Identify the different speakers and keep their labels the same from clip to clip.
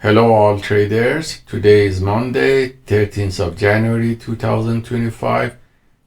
Speaker 1: Hello all traders, today is Monday 13th of January 2025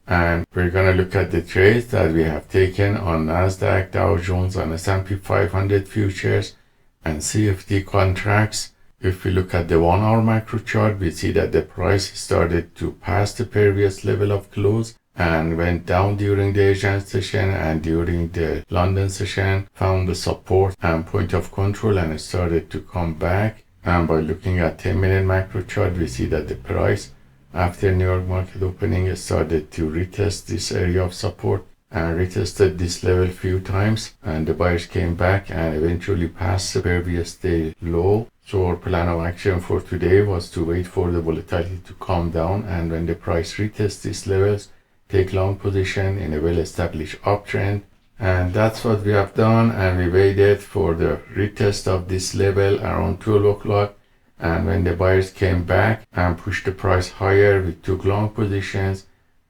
Speaker 1: and we're going to look at the trades that we have taken on Nasdaq, Dow Jones and S&P 500 futures and CFD contracts. If we look at the 1 hour macro chart, we see that the price started to pass the previous level of close and went down during the Asian session and during the London session, found the support and point of control and it started to come back. And by looking at 10-minute macro chart, we see that the price after New York market opening started to retest this area of support and retested this level few times, and the buyers came back and eventually passed the previous day low. So our plan of action for today was to wait for the volatility to calm down, and when the price retests these levels, take long position in a well-established uptrend. And that's what we have done, and we waited for the retest of this level around 12 o'clock, and when the buyers came back and pushed the price higher, we took long positions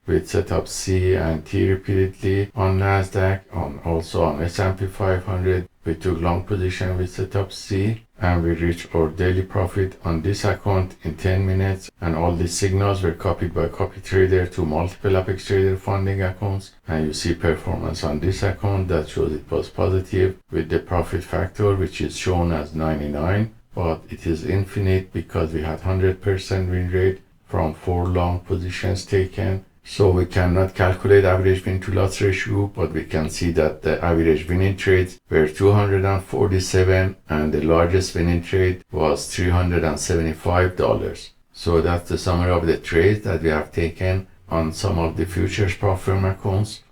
Speaker 1: with setup C and T repeatedly on Nasdaq, also on S&P 500 we took long position with setup C, and we reached our daily profit on this account in 10 minutes. And all these signals were copied by copy trader to multiple Apex Trader funding accounts, and you see performance on this account that shows it was positive with the profit factor which is shown as 99, but it is infinite because we had 100% win rate from 4 long positions taken. So we cannot calculate average win to loss ratio, but we can see that the average winning trades were 247 and the largest winning trade was $375. So that's the summary of the trades that we have taken on some of the futures prop firm accounts.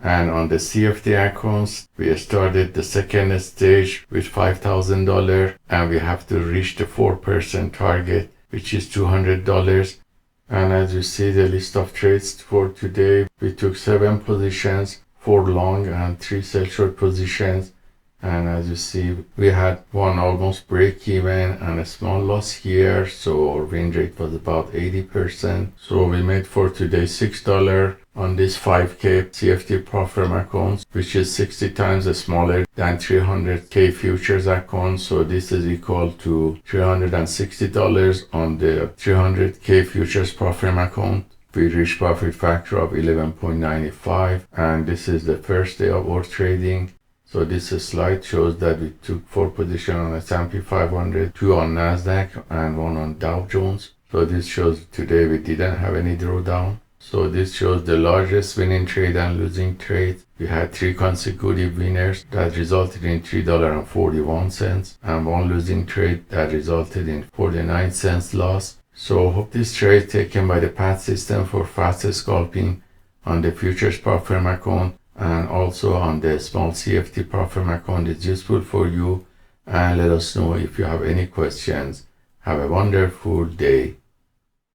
Speaker 1: And on the CFD accounts, we started the second stage with $5,000 and we have to reach the 4% target, which is $200. And as you see the list of trades for today, we took 7 positions, 4 long and 3 sell short positions. And as you see, we had one almost break even and a small loss here, so our win rate was about 80%. So we made for today $6 on this 5K CFD prop firm accounts, which is 60 times smaller than 300K futures account. So this is equal to $360 on the 300K futures prop firm account. We reached profit factor of 11.95, and this is the first day of our trading. So this slide shows that we took 4 positions on S&P 500, 2 on Nasdaq and 1 on Dow Jones. So this shows today we didn't have any drawdown. So this shows the largest winning trade and losing trade. We had 3 consecutive winners that resulted in $3.41 and 1 losing trade that resulted in 49 cents loss. So hope this trade taken by the PAAT system for faster scalping on the futures prop firm account and also on the small CFD prop firm account is useful for you, and let us know if you have any questions. Have a wonderful day.